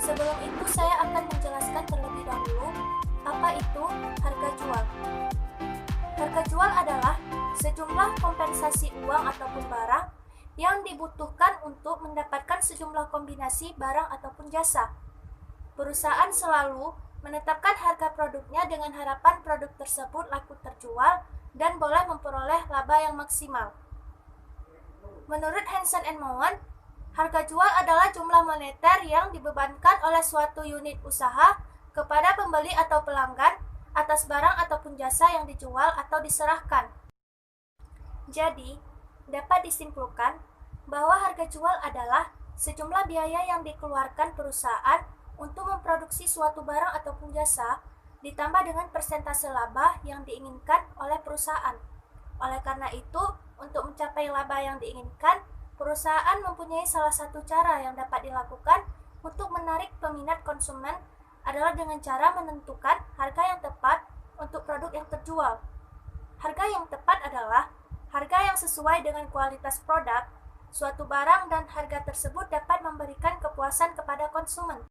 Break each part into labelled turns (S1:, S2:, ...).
S1: Sebelum itu saya akan menjelaskan terlebih dahulu apa itu harga jual. Harga jual adalah sejumlah kompensasi uang ataupun barang yang dibutuhkan untuk mendapatkan sejumlah kombinasi barang ataupun jasa. Perusahaan selalu menetapkan harga produknya dengan harapan produk tersebut laku terjual dan boleh memperoleh laba yang maksimal. Menurut Hansen & Mowen, harga jual adalah jumlah moneter yang dibebankan oleh suatu unit usaha kepada pembeli atau pelanggan atas barang ataupun jasa yang dijual atau diserahkan. Jadi, dapat disimpulkan bahwa harga jual adalah sejumlah biaya yang dikeluarkan perusahaan untuk memproduksi suatu barang ataupun jasa ditambah dengan persentase laba yang diinginkan oleh perusahaan. Oleh karena itu, untuk mencapai laba yang diinginkan, perusahaan mempunyai salah satu cara yang dapat dilakukan untuk menarik peminat konsumen adalah dengan cara menentukan harga yang tepat untuk produk yang terjual. Harga yang tepat adalah harga yang sesuai dengan kualitas produk, suatu barang, dan harga tersebut dapat memberikan kepuasan kepada konsumen.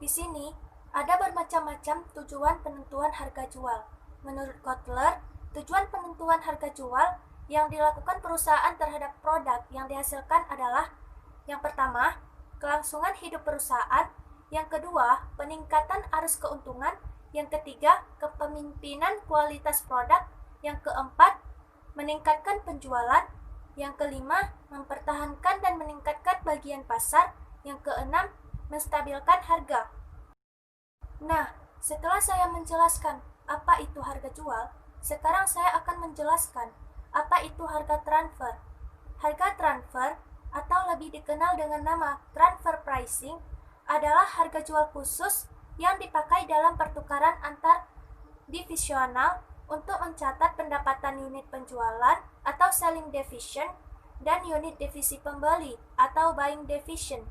S1: Di sini, ada bermacam-macam tujuan penentuan harga jual. Menurut Kotler, tujuan penentuan harga jual yang dilakukan perusahaan terhadap produk yang dihasilkan adalah: yang pertama, kelangsungan hidup perusahaan; yang kedua, peningkatan arus keuntungan; yang ketiga, kepemimpinan kualitas produk; yang keempat, meningkatkan penjualan; yang kelima, mempertahankan dan meningkatkan bagian pasar; yang keenam, menstabilkan harga. Nah, setelah saya menjelaskan apa itu harga jual, sekarang saya akan menjelaskan apa itu harga transfer. Harga transfer, atau lebih dikenal dengan nama transfer pricing, adalah harga jual khusus yang dipakai dalam pertukaran antar divisional untuk mencatat pendapatan unit penjualan atau selling division dan unit divisi pembeli atau buying division.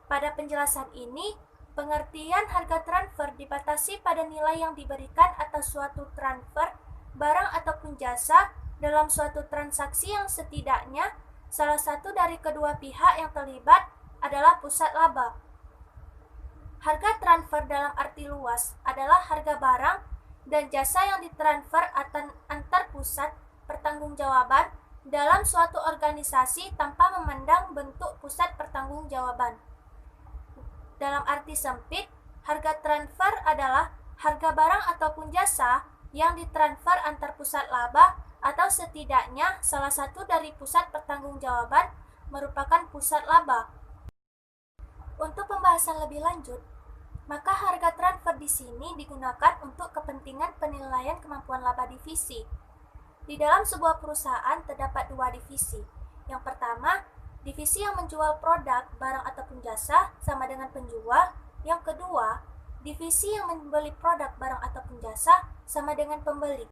S1: Pada penjelasan ini, pengertian harga transfer dibatasi pada nilai yang diberikan atas suatu transfer barang ataupun jasa dalam suatu transaksi yang setidaknya salah satu dari kedua pihak yang terlibat adalah pusat laba. Harga transfer dalam arti luas adalah harga barang dan jasa yang ditransfer antar pusat pertanggungjawaban dalam suatu organisasi tanpa memandang bentuk pusat pertanggungjawaban. Dalam arti sempit, harga transfer adalah harga barang ataupun jasa yang ditransfer antar pusat laba atau setidaknya salah satu dari pusat pertanggungjawaban merupakan pusat laba. Untuk pembahasan lebih lanjut, maka harga transfer di sini digunakan untuk kepentingan penilaian kemampuan laba divisi. Di dalam sebuah perusahaan terdapat dua divisi. Yang pertama, divisi yang menjual produk, barang ataupun jasa sama dengan penjual. Yang kedua, divisi yang membeli produk, barang ataupun jasa sama dengan pembeli.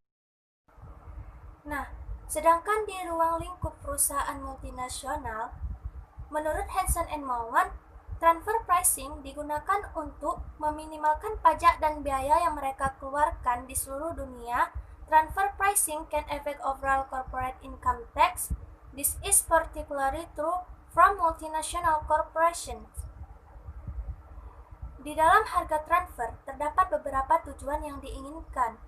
S1: Nah, sedangkan di ruang lingkup perusahaan multinasional, menurut Hansen & Mowen, transfer pricing digunakan untuk meminimalkan pajak dan biaya yang mereka keluarkan di seluruh dunia. Transfer pricing can affect overall corporate income tax. This is particularly true from multinational corporations. Di dalam harga transfer terdapat beberapa tujuan yang diinginkan,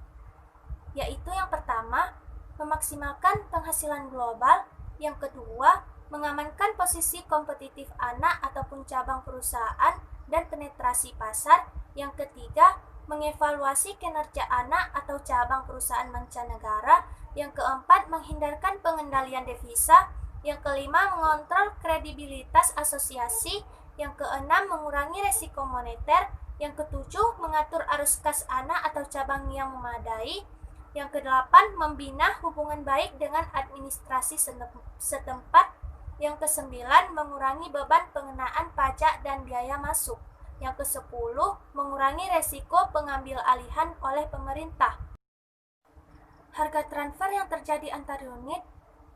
S1: yaitu yang pertama, memaksimalkan penghasilan global; yang kedua, mengamankan posisi kompetitif anak ataupun cabang perusahaan dan penetrasi pasar; yang ketiga, mengevaluasi kinerja anak atau cabang perusahaan mancanegara; yang keempat, menghindarkan pengendalian devisa; yang kelima, mengontrol kredibilitas asosiasi; yang keenam, mengurangi resiko moneter; yang ketujuh, mengatur arus kas anak atau cabang yang memadai; yang kedelapan, membina hubungan baik dengan administrasi setempat; yang kesembilan, mengurangi beban pengenaan pajak dan biaya masuk; yang kesepuluh, mengurangi resiko pengambil alihan oleh pemerintah. Harga transfer yang terjadi antar unit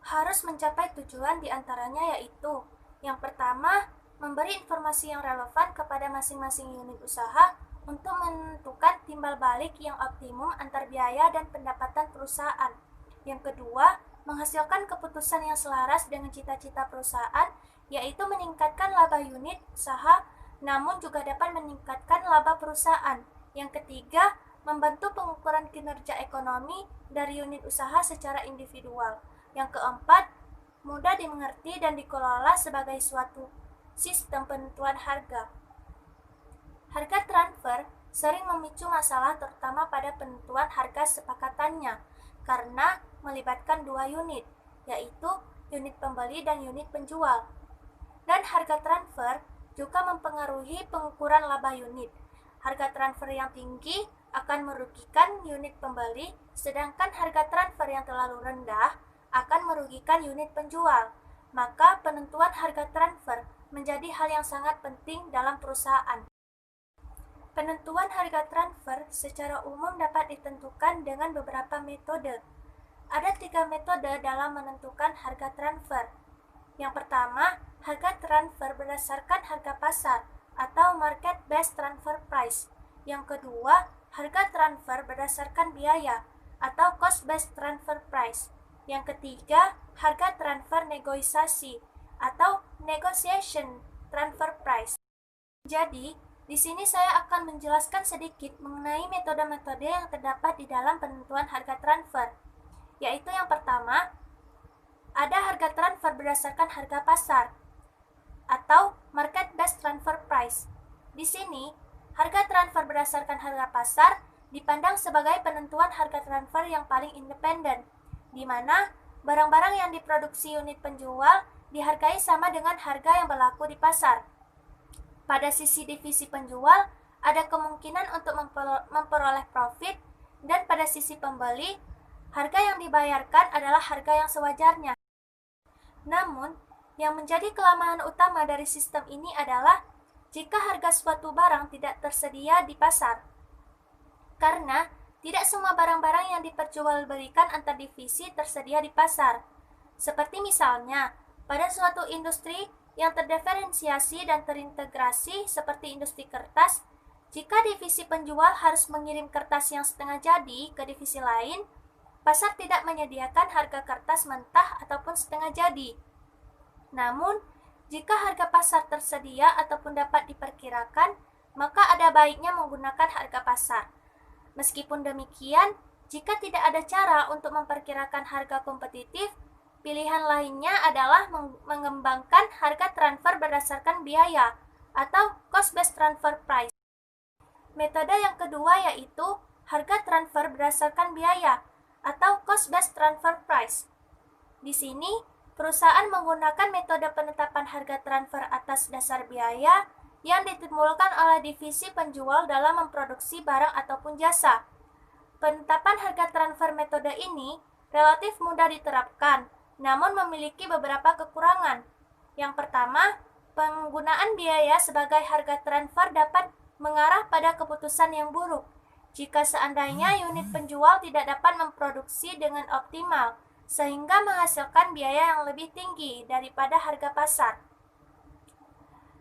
S1: harus mencapai tujuan diantaranya, yaitu: yang pertama, memberi informasi yang relevan kepada masing-masing unit usaha untuk menentukan timbal balik yang optimum antar biaya dan pendapatan perusahaan; yang kedua, menghasilkan keputusan yang selaras dengan cita-cita perusahaan, yaitu meningkatkan laba unit usaha namun juga dapat meningkatkan laba perusahaan. Yang ketiga, membantu pengukuran kinerja ekonomi dari unit usaha secara individual. Yang keempat, mudah dimengerti dan dikelola sebagai suatu sistem penentuan harga. Harga transfer sering memicu masalah terutama pada penentuan harga sepakatannya karena melibatkan dua unit, yaitu unit pembeli dan unit penjual. Dan harga transfer juga mempengaruhi pengukuran laba unit. Harga transfer yang tinggi akan merugikan unit pembeli, sedangkan harga transfer yang terlalu rendah akan merugikan unit penjual. Maka penentuan harga transfer menjadi hal yang sangat penting dalam perusahaan. Penentuan harga transfer secara umum dapat ditentukan dengan beberapa metode. Ada 3 metode dalam menentukan harga transfer. Yang pertama, harga transfer berdasarkan harga pasar atau market based transfer price. Yang kedua, harga transfer berdasarkan biaya atau cost based transfer price. Yang ketiga, harga transfer negosiasi atau negotiation transfer price. Jadi, di sini saya akan menjelaskan sedikit mengenai metode-metode yang terdapat di dalam penentuan harga transfer. Yaitu yang pertama, ada harga transfer berdasarkan harga pasar atau market based transfer price. Di sini, harga transfer berdasarkan harga pasar dipandang sebagai penentuan harga transfer yang paling independen, di mana barang-barang yang diproduksi unit penjual dihargai sama dengan harga yang berlaku di pasar. Pada sisi divisi penjual, ada kemungkinan untuk memperoleh profit, dan pada sisi pembeli, harga yang dibayarkan adalah harga yang sewajarnya. Namun, yang menjadi kelemahan utama dari sistem ini adalah jika harga suatu barang tidak tersedia di pasar. Karena tidak semua barang-barang yang diperjualbelikan antar divisi tersedia di pasar. Seperti misalnya, pada suatu industri yang terdiferensiasi dan terintegrasi seperti industri kertas, jika divisi penjual harus mengirim kertas yang setengah jadi ke divisi lain, pasar tidak menyediakan harga kertas mentah ataupun setengah jadi. Namun, jika harga pasar tersedia ataupun dapat diperkirakan, maka ada baiknya menggunakan harga pasar. Meskipun demikian, jika tidak ada cara untuk memperkirakan harga kompetitif, pilihan lainnya adalah mengembangkan harga transfer berdasarkan biaya atau cost based transfer price. Metode yang kedua yaitu harga transfer berdasarkan biaya atau cost based transfer price. Di sini, perusahaan menggunakan metode penetapan harga transfer atas dasar biaya yang ditimbulkan oleh divisi penjual dalam memproduksi barang ataupun jasa. Penetapan harga transfer metode ini relatif mudah diterapkan, namun memiliki beberapa kekurangan. Yang pertama, penggunaan biaya sebagai harga transfer dapat mengarah pada keputusan yang buruk jika seandainya unit penjual tidak dapat memproduksi dengan optimal, sehingga menghasilkan biaya yang lebih tinggi daripada harga pasar.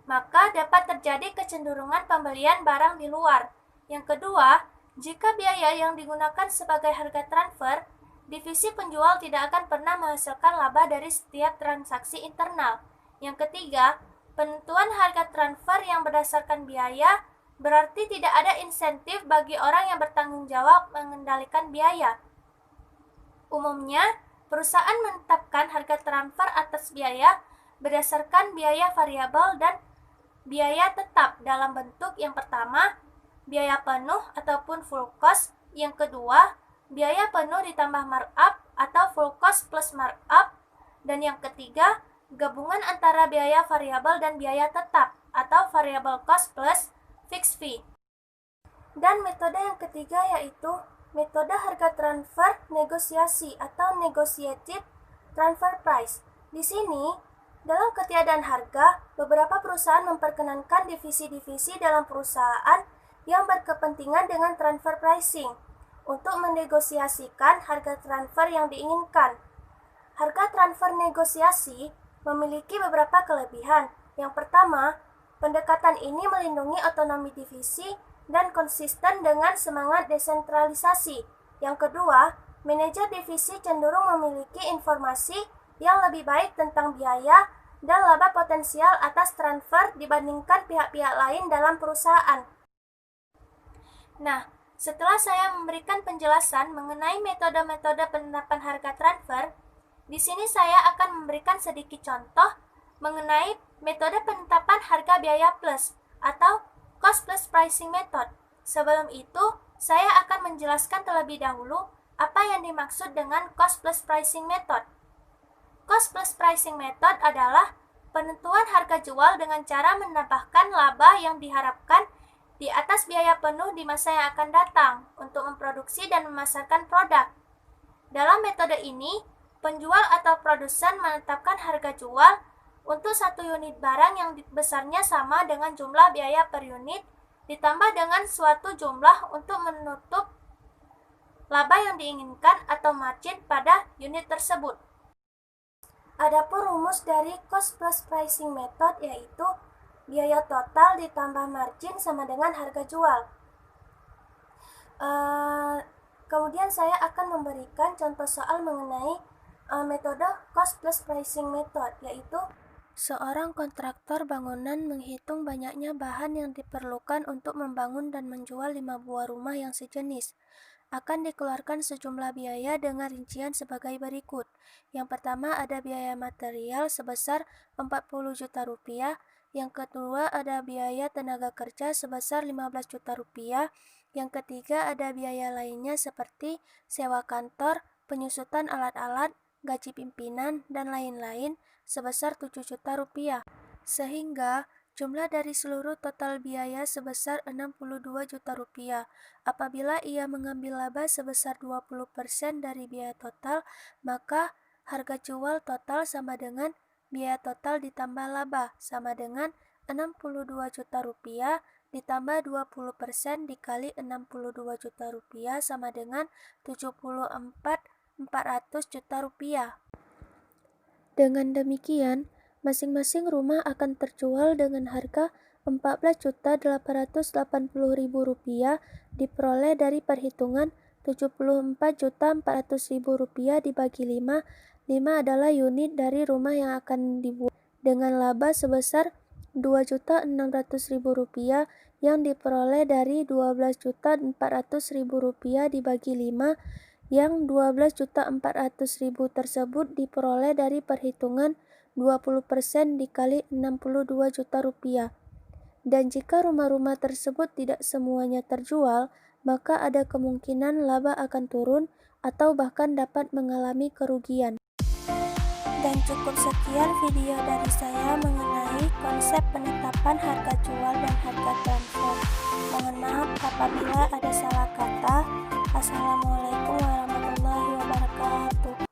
S1: Maka dapat terjadi kecenderungan pembelian barang di luar. Yang kedua, jika biaya yang digunakan sebagai harga transfer, divisi penjual tidak akan pernah menghasilkan laba dari setiap transaksi internal. Yang ketiga, penentuan harga transfer yang berdasarkan biaya berarti tidak ada insentif bagi orang yang bertanggung jawab mengendalikan biaya. Umumnya, perusahaan menetapkan harga transfer atas biaya berdasarkan biaya variabel dan biaya tetap dalam bentuk yang pertama, biaya penuh ataupun full cost, yang kedua, biaya penuh ditambah markup atau full cost plus markup, dan yang ketiga, gabungan antara biaya variabel dan biaya tetap atau variable cost plus fixed fee. Dan metode yang ketiga yaitu metode harga transfer negosiasi atau negotiated transfer price. Di sini, dalam ketiadaan harga, beberapa perusahaan memperkenankan divisi-divisi dalam perusahaan yang berkepentingan dengan transfer pricing untuk menegosiasikan harga transfer yang diinginkan. Harga transfer negosiasi memiliki beberapa kelebihan. Yang pertama, pendekatan ini melindungi otonomi divisi dan konsisten dengan semangat desentralisasi. Yang kedua, manajer divisi cenderung memiliki informasi yang lebih baik tentang biaya dan laba potensial atas transfer dibandingkan pihak-pihak lain dalam perusahaan. Nah, setelah saya memberikan penjelasan mengenai metode-metode penetapan harga transfer, di sini saya akan memberikan sedikit contoh mengenai metode penetapan harga biaya plus atau cost plus pricing method. Sebelum itu, saya akan menjelaskan terlebih dahulu apa yang dimaksud dengan cost plus pricing method. Cost plus pricing method adalah penentuan harga jual dengan cara menambahkan laba yang diharapkan di atas biaya penuh di masa yang akan datang untuk memproduksi dan memasarkan produk. Dalam metode ini, penjual atau produsen menetapkan harga jual untuk satu unit barang yang besarnya sama dengan jumlah biaya per unit ditambah dengan suatu jumlah untuk menutup laba yang diinginkan atau margin pada unit tersebut. Adapun rumus dari cost plus pricing method yaitu biaya total ditambah margin sama dengan harga jual. Kemudian saya akan memberikan contoh soal mengenai metode cost plus pricing method, yaitu seorang kontraktor bangunan menghitung banyaknya bahan yang diperlukan untuk membangun dan menjual 5 buah rumah yang sejenis. Akan dikeluarkan sejumlah biaya dengan rincian sebagai berikut. Yang pertama ada biaya material sebesar 40 juta rupiah. Yang kedua ada biaya tenaga kerja sebesar 15 juta rupiah. Yang ketiga ada biaya lainnya seperti sewa kantor, penyusutan alat-alat, gaji pimpinan, dan lain-lain sebesar 7 juta rupiah. Sehingga jumlah dari seluruh total biaya sebesar 62 juta rupiah. Apabila ia mengambil laba sebesar 20% dari biaya total, maka harga jual total sama dengan biaya total ditambah laba sama dengan 62 juta rupiah ditambah 20% dikali 62 juta rupiah sama dengan 74.400 juta rupiah. Dengan demikian, masing-masing rumah akan terjual dengan harga Rp14.880.000 diperoleh dari perhitungan Rp74.400.000 dibagi 5. 5 adalah unit dari rumah yang akan dibuat dengan laba sebesar Rp2.600.000 yang diperoleh dari Rp12.400.000 dibagi 5. Yang Rp12.400.000 tersebut diperoleh dari perhitungan 20% dikali 62 juta rupiah. Dan jika rumah-rumah tersebut tidak semuanya terjual, maka ada kemungkinan laba akan turun atau bahkan dapat mengalami kerugian. Dan cukup sekian video dari saya mengenai konsep penetapan harga jual dan harga transfer. Mohon maaf apabila ada salah kata. Assalamualaikum warahmatullahi wabarakatuh.